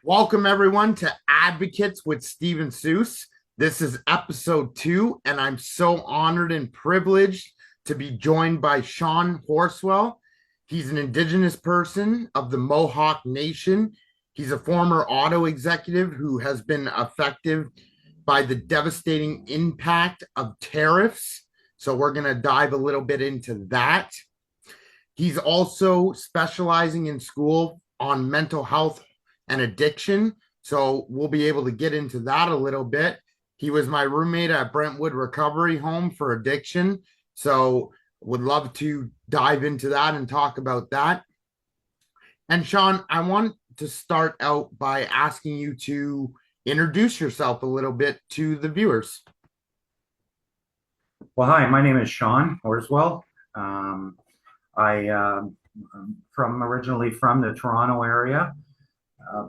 Welcome, everyone, to Advocates with Steven Soos. This is episode 2, and I'm so honored and privileged to be joined by Sean Horswell. He's an Indigenous person of the Mohawk Nation. He's a former auto executive who has been affected by the devastating impact of tariffs. So, we're going to dive a little bit into that. He's also specializing in school on mental health and addiction. So we'll be able to get into that a little bit. He was my roommate at Brentwood Recovery Home for addiction. So would love to dive into that and talk about that. And Sean, I want to start out by asking you to introduce yourself a little bit to the viewers. Well, hi, my name is Sean Horswell. Um, I'm originally from the Toronto area,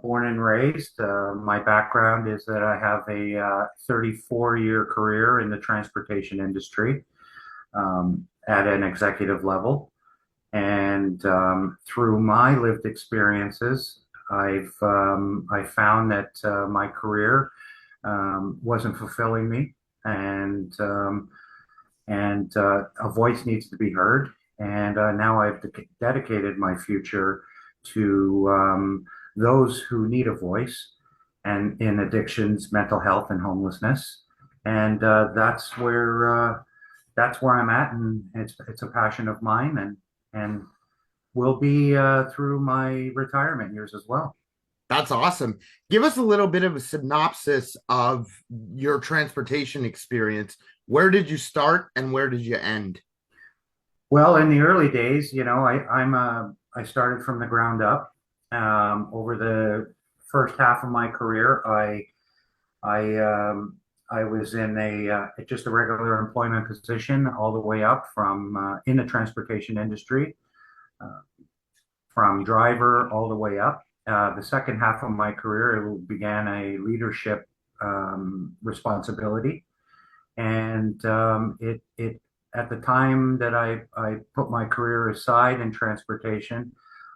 born and raised. My background is that I have a 34-year career in the transportation industry at an executive level. And through my lived experiences, I found that my career wasn't fulfilling me, and a voice needs to be heard. And now I've dedicated my future to those who need a voice, and in addictions, mental health, and homelessness. And that's where I'm at, and it's a passion of mine, and will be through my retirement years as well. That's awesome. Give us a little bit of a synopsis of your transportation experience. Where did you start and where did you end? Well, in the early days, I started from the ground up. Over the first half of my career, I I was in a just a regular employment position all the way up from in the transportation industry, uh, from driver all the way up. The second half of my career began a leadership responsibility, and it at the time that I put my career aside in transportation,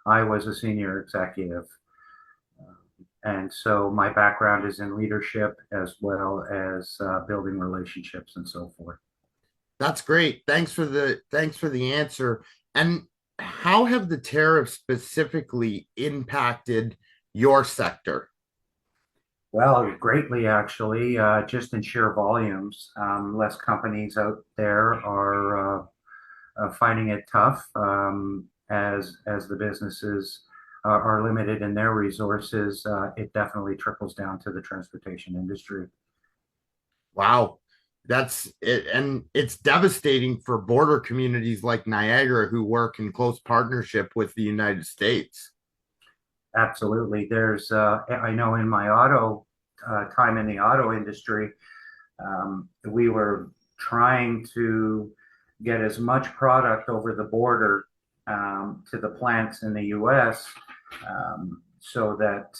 I was a senior executive. And so my background is in leadership as well as building relationships and so forth. That's great. Thanks for the answer. And how have the tariffs specifically impacted your sector? Well, greatly actually, just in sheer volumes. Less companies out there are finding it tough, as the businesses are limited in their resources. It definitely trickles down to the transportation industry. Wow. That's it. And it's devastating for border communities like Niagara who work in close partnership with the United States. Absolutely. I know in my auto time in the auto industry, we were trying to get as much product over the border to the plants in the US, so that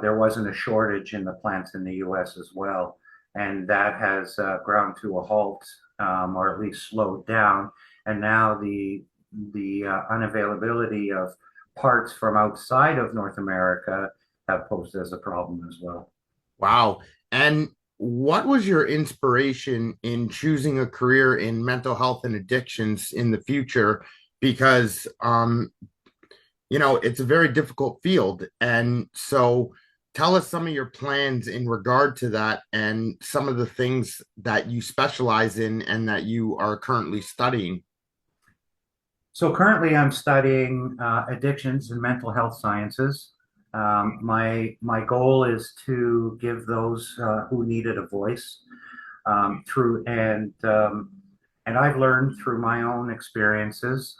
there wasn't a shortage in the plants in the US as well. And that has ground to a halt, or at least slowed down. And now the unavailability of parts from outside of North America have posed as a problem as well. Wow. And what was your inspiration in choosing a career in mental health and addictions in the future? Because it's a very difficult field. And so tell us some of your plans in regard to that and some of the things that you specialize in and that you are currently studying. So currently, I'm studying addictions and mental health sciences. My goal is to give those who need it a voice, through and I've learned through my own experiences,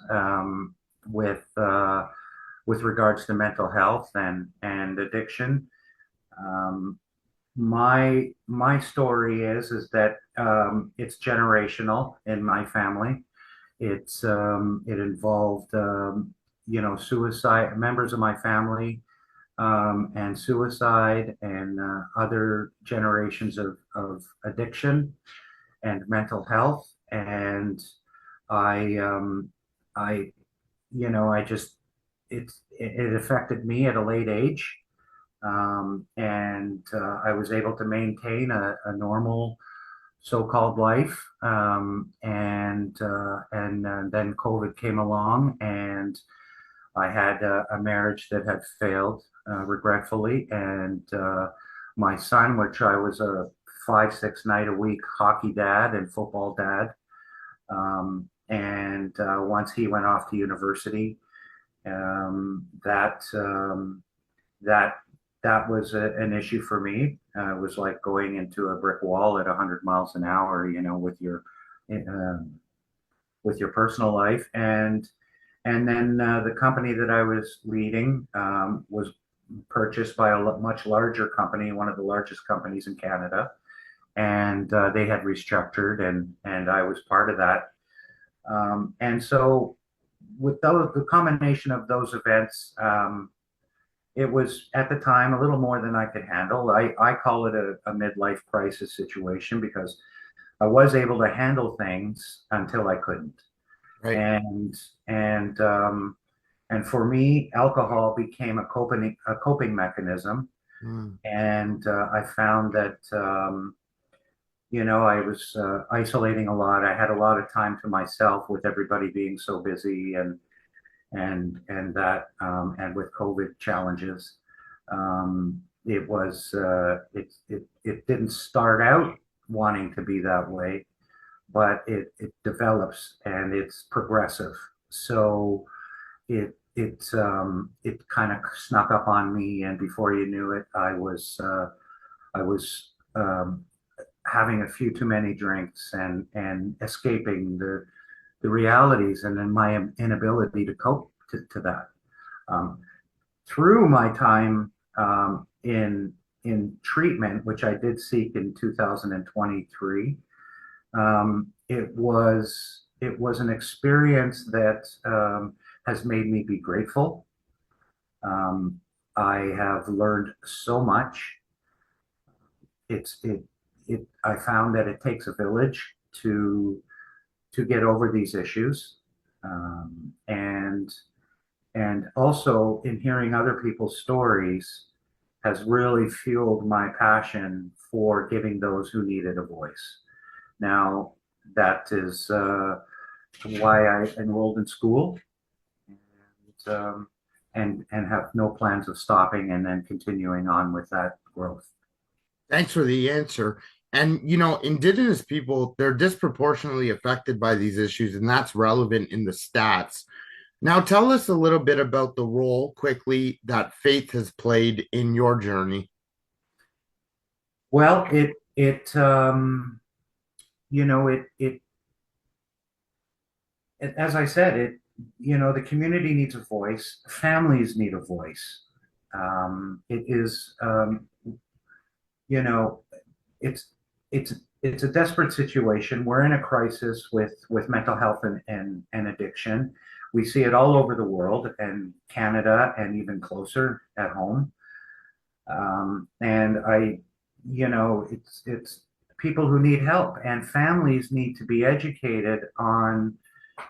with regards to mental health and addiction. Um, my story is that it's generational in my family. It involved suicide, members of my family, and suicide, and other generations of addiction and mental health. And I I I just it affected me at a late age. I was able to maintain a normal so-called life. Then COVID came along, and I had a marriage that had failed, regretfully, and my son, which I was a 5, 6 night a week hockey dad and football dad. And once he went off to university, um, that um, that that was an issue for me. It was like going into a brick wall at 100 miles an hour, um, with your personal life. And then the company that I was leading was purchased by a much larger company, one of the largest companies in Canada, and they had restructured, and I was part of that. And so, with the combination of those events, it was at the time a little more than I could handle. I call it a midlife crisis situation because I was able to handle things until I couldn't. Right. And and um, and for me, alcohol became a coping mechanism. Mm. And I found that I was isolating a lot. I had a lot of time to myself with everybody being so busy, and with COVID challenges. It didn't start out wanting to be that way, but it develops and it's progressive. So it kind of snuck up on me, and before you knew it, I was having a few too many drinks and escaping the realities, and then my inability to cope to that. Um, Through my time in treatment, which I did seek in 2023, it was an experience that has made me be grateful. Um, I have learned so much. It's it it. I found that it takes a village to get over these issues, and also in hearing other people's stories has really fueled my passion for giving those who needed a voice. Now, that is why I enrolled in school, and, and have no plans of stopping and then continuing on with that growth. Thanks for the answer. And, Indigenous people, they're disproportionately affected by these issues, and that's relevant in the stats. Now, tell us a little bit about the role quickly that faith has played in your journey. Well, it you know it, as I said, the community needs a voice, families need a voice. It is you know it's it's a desperate situation. We're in a crisis with mental health and addiction. We see it all over the world, and Canada, and even closer at home. And it's people who need help, and families need to be educated on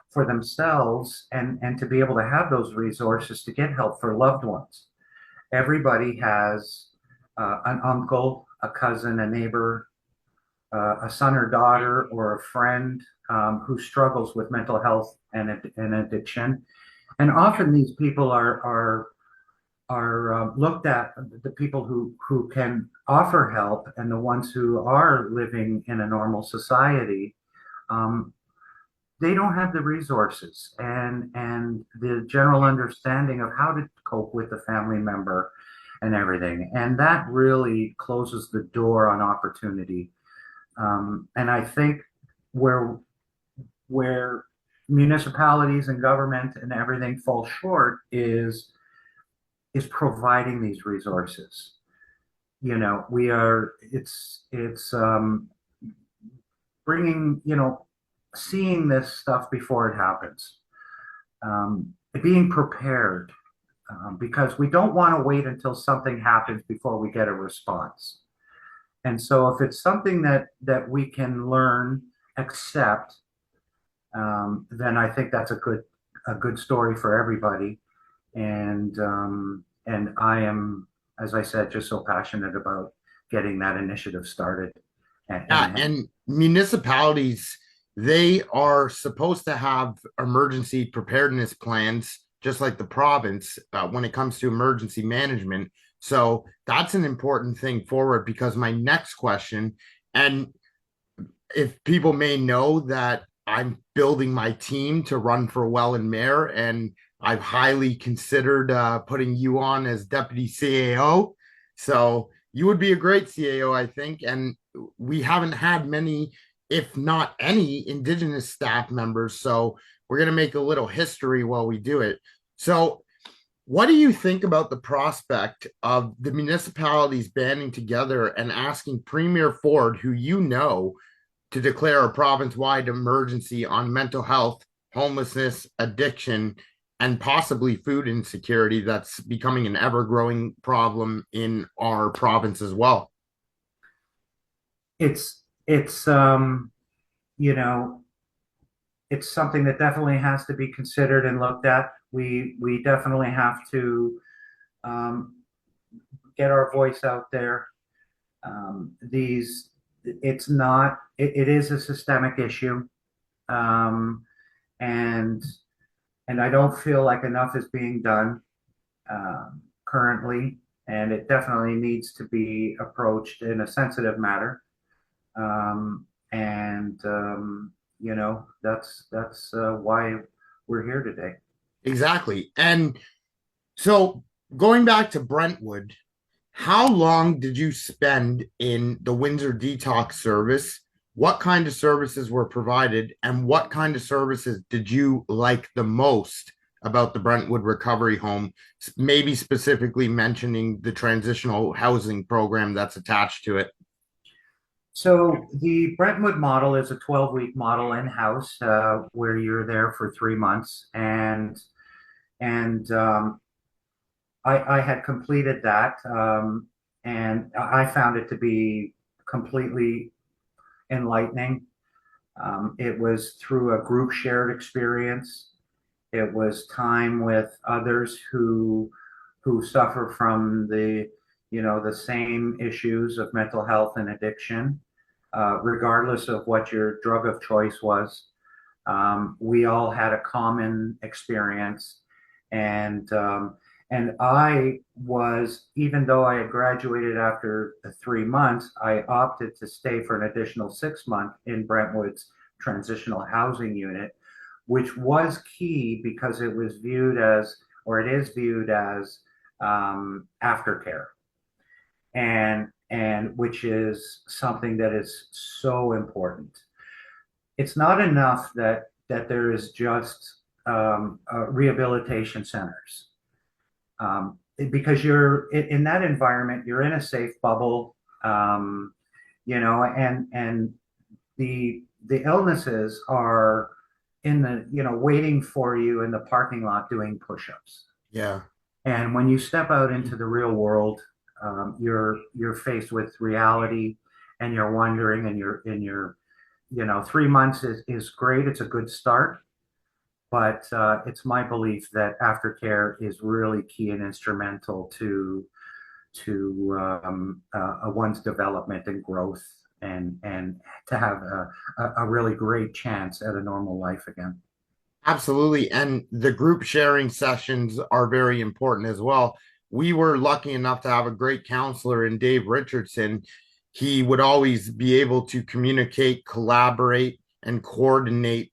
for themselves, and to be able to have those resources to get help for loved ones. Everybody has an uncle, a cousin, a neighbor, a son or daughter, or a friend who struggles with mental health and addiction. And often these people are looked at, the people who can offer help and the ones who are living in a normal society. Um, they don't have the resources and the general understanding of how to cope with the family member and everything, and that really closes the door on opportunity. And I think where where municipalities and government and everything fall short is providing these resources. We are it's bringing, seeing this stuff before it happens, being prepared, because we don't want to wait until something happens before we get a response. And so if it's something that we can learn, accept, then I think that's a good story for everybody. And I am as I said, just so passionate about getting that initiative started. Yeah, And and municipalities, they are supposed to have emergency preparedness plans, just like the province, when it comes to emergency management. So that's an important thing forward because my next question, and if people may know that I'm building my team to run for Welland Mayor, and I've highly considered putting you on as deputy CAO. So you would be a great CAO, I think. And we haven't had many, if not any, Indigenous staff members. So we're going to make a little history while we do it. So, what do you think about the prospect of the municipalities banding together and asking Premier Ford, who you know, to declare a province wide emergency on mental health, homelessness, addiction, and possibly food insecurity that's becoming an ever growing problem in our province as well? it's you know, it's something that definitely has to be considered and looked at. We definitely have to um, get our voice out there. These it's not it is a systemic issue, um, and I don't feel like enough is being done currently, and it definitely needs to be approached in a sensitive manner. And You know, that's why we're here today. Exactly. And so going back to Brentwood, how long did you spend in the Windsor Detox service? What kind of services were provided, and what kind of services did you like the most about the Brentwood Recovery Home? Maybe specifically mentioning the transitional housing program that's attached to it. So the Brentwood model is a 12-week model in-house, where you're there for 3 months, and I had completed that, and I found it to be completely enlightening. It was through a group shared experience. It was time with others who suffer from the same issues of mental health and addiction, regardless of what your drug of choice was. We all had a common experience, and I was, even though I had graduated after the 3 months, I opted to stay for an additional 6 months in Brentwood's transitional housing unit, which was key because it was viewed as, or it is viewed as, aftercare, and which is something that is so important. It's not enough that there is just rehabilitation centers, because you're in that environment, you're in a safe bubble, and the illnesses are in the waiting for you in the parking lot doing push-ups. Yeah. And when you step out into the real world, you're faced with reality, and you're wondering, and you're 3 months is great. It's a good start, but it's my belief that aftercare is really key and instrumental to one's development and growth, and to have a really great chance at a normal life again. Absolutely. And the group sharing sessions are very important as well. We were lucky enough to have a great counselor in Dave Richardson. He would always be able to communicate, collaborate, and coordinate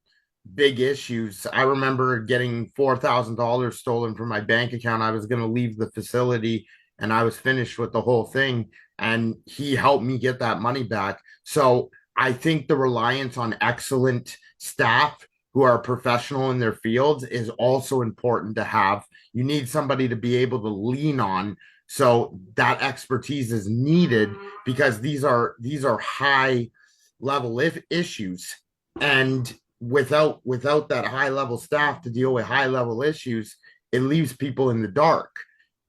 big issues. I remember getting $4,000 stolen from my bank account. I was going to leave the facility and I was finished with the whole thing. And he helped me get that money back. So I think the reliance on excellent staff who are professional in their fields is also important to have. You need somebody to be able to lean on. So that expertise is needed because these are high level issues, and without that high level staff to deal with high level issues, it leaves people in the dark.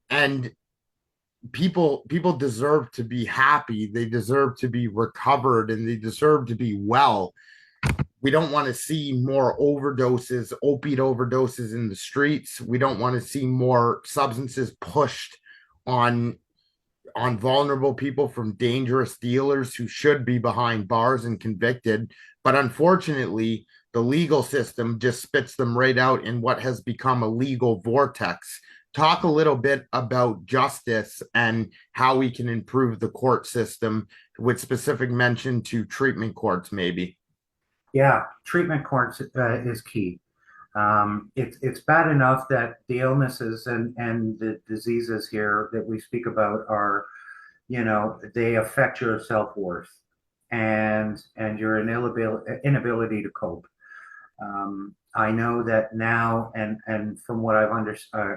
And people deserve to be happy, they deserve to be recovered, and they deserve to be well. We don't want to see more overdoses, opiate overdoses in the streets. We don't want to see more substances pushed on on vulnerable people from dangerous dealers who should be behind bars and convicted. But unfortunately, the legal system just spits them right out in what has become a legal vortex. Talk a little bit about justice and how we can improve the court system with specific mention to treatment courts, maybe. Yeah, treatment courts is key. It's bad enough that the illnesses and the diseases here that we speak about are, they affect your self-worth and your inability to cope. I know that now, and from what I've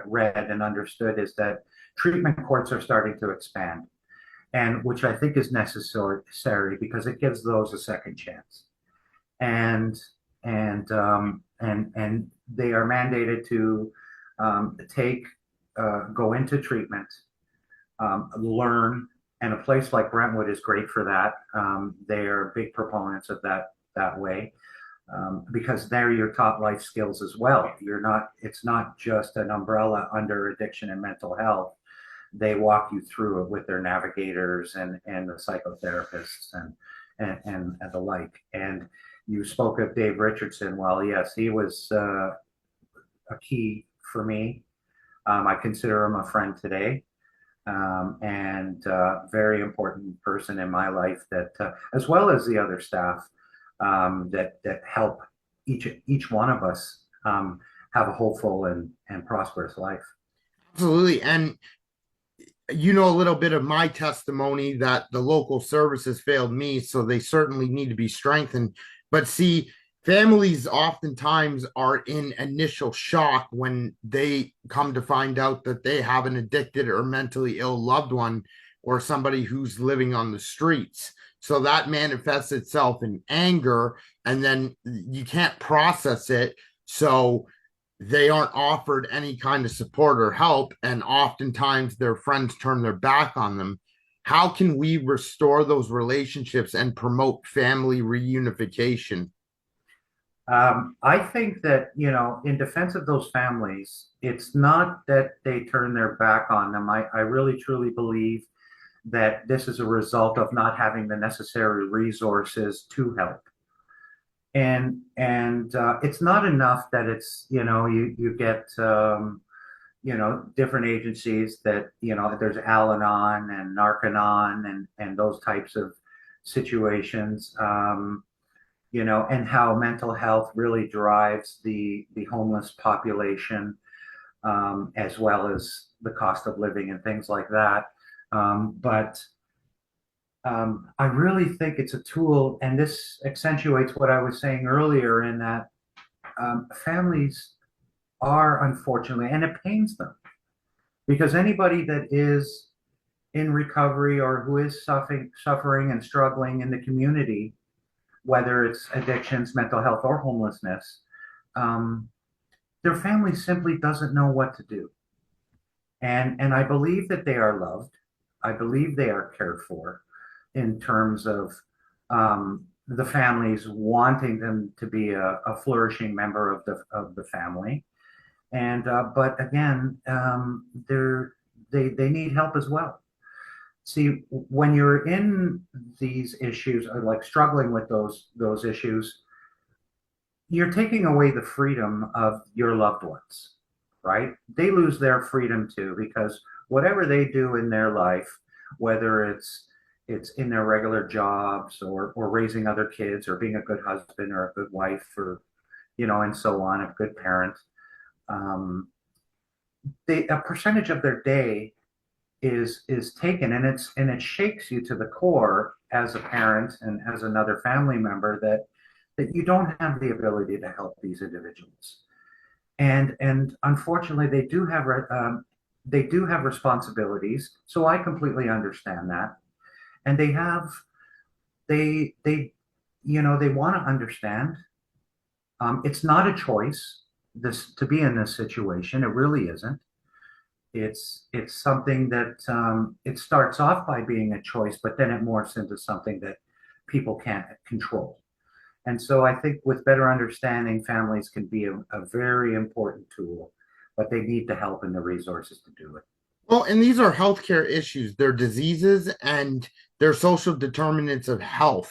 read and understood, is that treatment courts are starting to expand, and which I think is necessary because it gives those a second chance. And and they are mandated to take go into treatment, learn, and a place like Brentwood is great for that. They are big proponents of that way, because they're your top life skills as well. It's not just an umbrella under addiction and mental health. They walk you through it with their navigators and the psychotherapists and the like. And you spoke of Dave Richardson. Well, yes, he was a key for me. I consider him a friend today, and very important person in my life. That, as well as the other staff, that help each one of us have a hopeful and prosperous life. Absolutely. And you know a little bit of my testimony that the local services failed me, so they certainly need to be strengthened. But see, families oftentimes are in initial shock when they come to find out that they have an addicted or mentally ill loved one or somebody who's living on the streets. So that manifests itself in anger, and then you can't process it. So they aren't offered any kind of support or help, and oftentimes their friends turn their back on them. How can we restore those relationships and promote family reunification? I think that, in defense of those families, it's not that they turn their back on them. I really truly believe that this is a result of not having the necessary resources to help. And it's not enough that it's, you get, different agencies that, there's Al-Anon and Narcanon and those types of situations. And how mental health really drives the homeless population, as well as the cost of living and things like that. But I really think it's a tool, and this accentuates what I was saying earlier in that families are, unfortunately, and it pains them, because anybody that is in recovery or who is suffering and struggling in the community, whether it's addictions, mental health, or homelessness, their family simply doesn't know what to do. And I believe that they are loved. I believe they are cared for in terms of the families wanting them to be a flourishing member of the family. And but again, they need help as well. See, when you're in these issues, or like struggling with those issues, you're taking away the freedom of your loved ones, right? They lose their freedom too, because whatever they do in their life, whether it's in their regular jobs or raising other kids or being a good husband or a good wife or and so on, a good parent, a percentage of their day is taken, and it shakes you to the core as a parent and as another family member that you don't have the ability to help these individuals. And unfortunately they do have responsibilities, so I completely understand that. And they want to understand, it's not a choice this to be in this situation. It really isn't. It's something that it starts off by being a choice, but then it morphs into something that people can't control. And so I think with better understanding, families can be a very important tool, but they need the help and the resources to do it. Well, and these are healthcare issues. They're diseases and they're social determinants of health.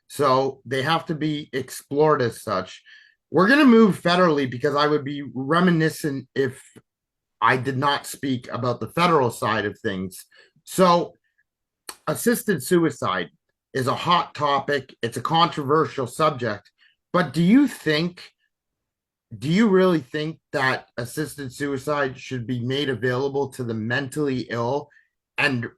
So they have to be explored as such. We're going to move federally because I would be reminiscent if I did not speak about the federal side of things. So, assisted suicide is a hot topic, it's a controversial subject. But do you really think that assisted suicide should be made available to the mentally ill and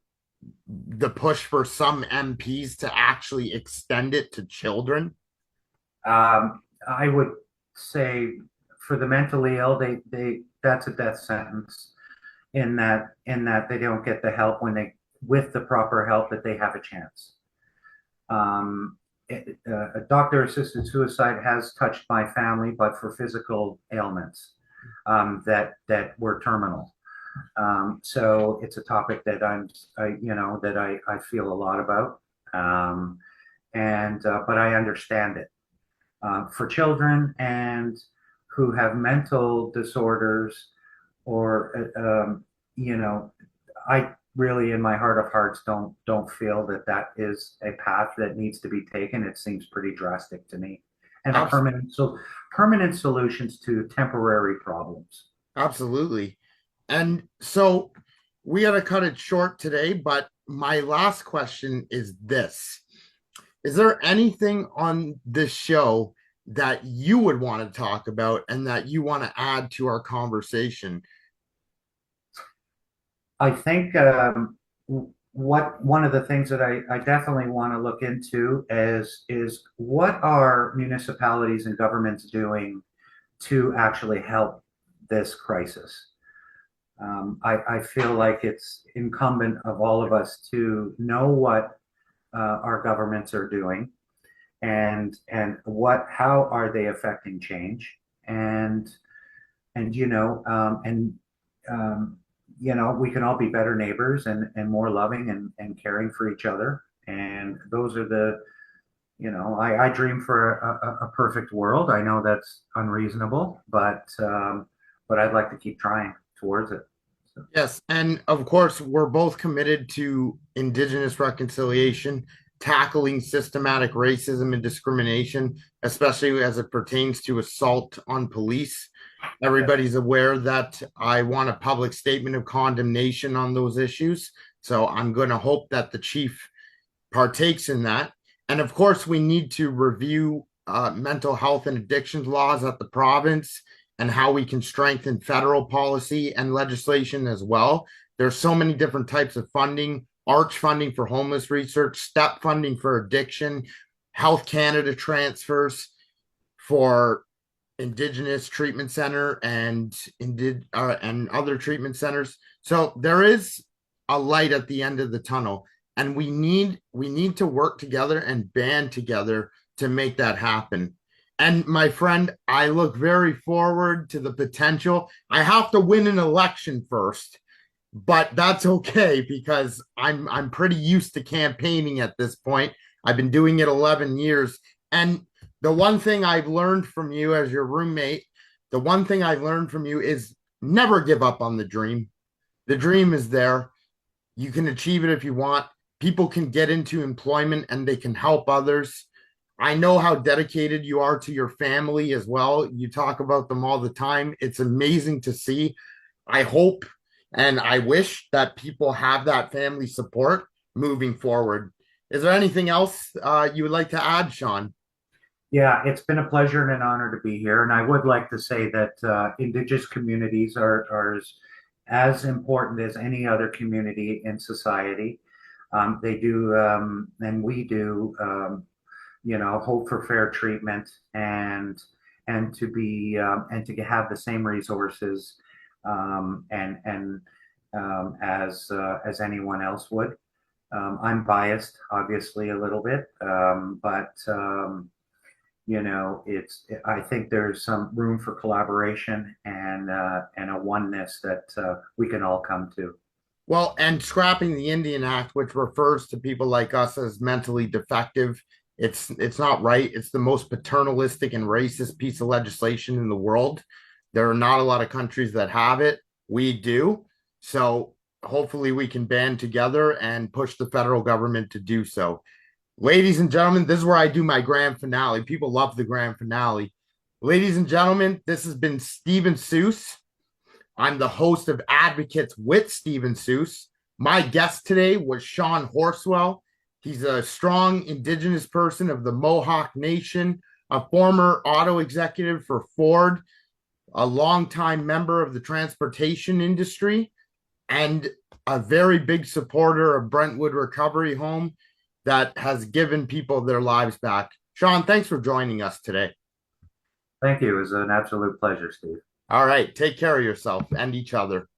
the push for some MPs to actually extend it to children? I would say for the mentally ill, they that's a death sentence in that they don't get the help when they with the proper help that they have a chance. A doctor-assisted suicide has touched my family, but for physical ailments that were terminal. So it's a topic that I feel a lot about, and but I understand it. For children and who have mental disorders or I really in my heart of hearts don't feel that that is a path that needs to be taken. It seems pretty drastic to me, and permanent solutions to temporary problems. Absolutely. And so we got to cut it short today, but my last question is this. Is there anything on this show that you would want to talk about and that you want to add to our conversation? I think what one of the things that I definitely want to look into is what are municipalities and governments doing to actually help this crisis. I feel like it's incumbent of all of us to know what our governments are doing and what how are they affecting change and we can all be better neighbors and more loving and caring for each other. And those are I dream for a perfect world. I know that's unreasonable, but I'd like to keep trying towards it. So, Yes, and of course, we're both committed to Indigenous reconciliation, tackling systematic racism and discrimination, especially as it pertains to assault on police. yeah. Everybody's aware that I want a public statement of condemnation on those issues. So I'm going to hope that the chief partakes in that. And of course, we need to review mental health and addictions laws at the province and how we can strengthen federal policy and legislation as well. There's so many different types of funding, arch funding for homeless research, step funding for addiction, Health Canada transfers for Indigenous treatment center and other treatment centers. So there is a light at the end of the tunnel, and we need to work together and band together to make that happen. And my friend, I look very forward to the potential. I have to win an election first, but that's okay because I'm pretty used to campaigning at this point. I've been doing it 11 years. And the one thing I've learned from you as your roommate, the one thing I've learned from you is never give up on the dream. The dream is there. You can achieve it if you want. People can get into employment and they can help others. I know how dedicated you are to your family as well. You talk about them all the time. It's amazing to see. I hope and I wish that people have that family support moving forward. Is there anything else you would like to add, Sean? Yeah, it's been a pleasure and an honor to be here. And I would like to say that Indigenous communities are as important as any other community in society. They do, and we do, hope for fair treatment and to be and to have the same resources as anyone else would. I'm biased, obviously, a little bit, but I think there's some room for collaboration and a oneness that we can all come to. Well, and scrapping the Indian Act, which refers to people like us as mentally defective, it's not right. It's the most paternalistic and racist piece of legislation in the world. There are not a lot of countries that have it. We do. So hopefully we can band together and push the federal government to do so. Ladies and gentlemen, this is where I do my grand finale. People love the grand finale. Ladies and gentlemen, this has been Steven Soos. I'm the host of Advocates with Steven Soos. My guest today was Sean Horswell. He's a strong Indigenous person of the Mohawk Nation, a former auto executive for Ford, a longtime member of the transportation industry, and a very big supporter of Brentwood Recovery Home that has given people their lives back. Sean, thanks for joining us today. Thank you. It was an absolute pleasure, Steve. All right, take care of yourself and each other.